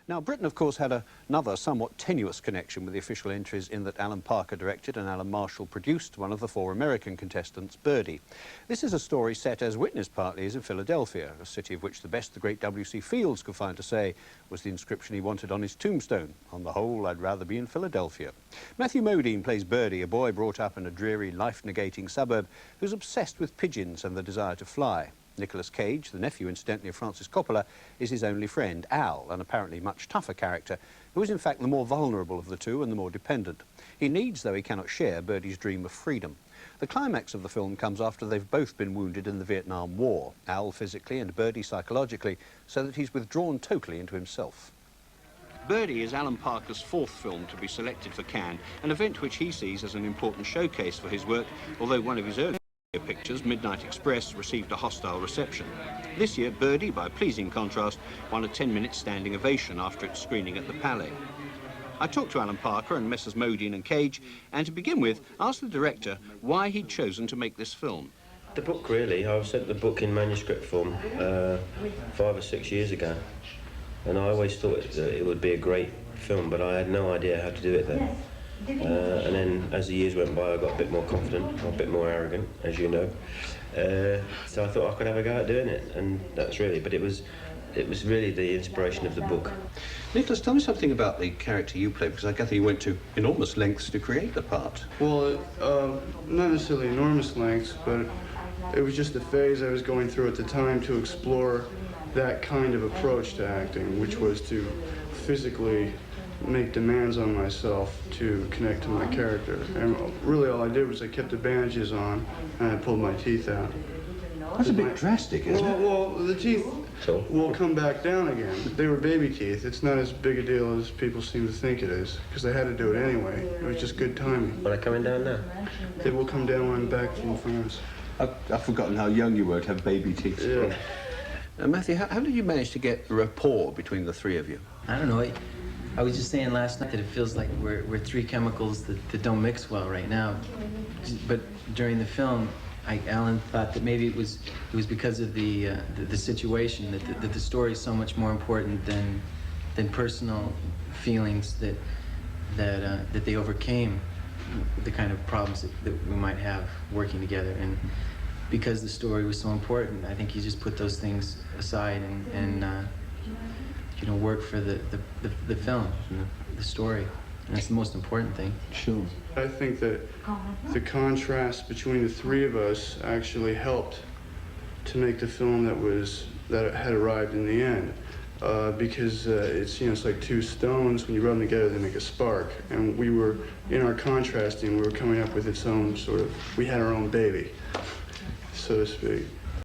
Now, Britain, of course, had another somewhat tenuous connection with the official entries in that Alan Parker directed and Alan Marshall produced one of the 4 American contestants, Birdy. This is a story set, as witnessed partly, is in Philadelphia, a city of which the best the great W.C. Fields could find to say was the inscription he wanted on his tombstone: "On the whole, I'd rather be in Philadelphia." Matthew Modine plays Birdy, a boy brought up in a dreary, life-negating suburb who's obsessed with pigeons and the desire to fly. Nicolas Cage, the nephew, incidentally, of Francis Coppola, is his only friend, Al, an apparently much tougher character, who is in fact the more vulnerable of the two and the more dependent. He needs, though he cannot share, Birdy's dream of freedom. The climax of the film comes after they've both been wounded in the Vietnam War, Al physically and Birdy psychologically, so that he's withdrawn totally into himself. Birdy is Alan Parker's 4th film to be selected for Cannes, an event which he sees as an important showcase for his work, although one of his earlier pictures, Midnight Express, received a hostile reception. This year, Birdy, by pleasing contrast, won a 10-minute standing ovation after its screening at the Palais. I talked to Alan Parker and Messrs Modine and Cage, and to begin with, asked the director why he'd chosen to make this film. The book, really. I was sent the book in manuscript form 5 or 6 years ago, and I always thought that it would be a great film, but I had no idea how to do it then. And then as the years went by, I got a bit more confident, a bit more arrogant, as you know. So I thought I could have a go at doing it, and that's really, but it was really the inspiration of the book. Nicholas, tell me something about the character you played, because I gather you went to enormous lengths to create the part. Well, not necessarily enormous lengths, but it was just the phase I was going through at the time to explore that kind of approach to acting, which was to physically make demands on myself to connect to my character. And really all I did was I kept the bandages on and I pulled my teeth out. That's a bit drastic, isn't it? Well, the teeth will come back down again. They were baby teeth. It's not as big a deal as people seem to think it is, because they had to do it anyway. It was just good timing. Are they coming down now? They will come down when I'm back from France. I've forgotten how young you were to have baby teeth. Yeah. Matthew, how did you manage to get rapport between the 3 of you? I don't know. I was just saying last night that it feels like we're 3 chemicals that don't mix well right now. But during the film, Alan thought that maybe it was because of the situation, that the story is so much more important than personal feelings, that they overcame the kind of problems that we might have working together. And because the story was so important, I think he just put those things aside and you know, work for the film, the story. And that's the most important thing. Sure. I think that the contrast between the 3 of us actually helped to make the film that had arrived in the end. Because it's like 2 stones, when you rub them together they make a spark. And we were, in our contrasting, we were coming up with its own we had our own baby, so to speak.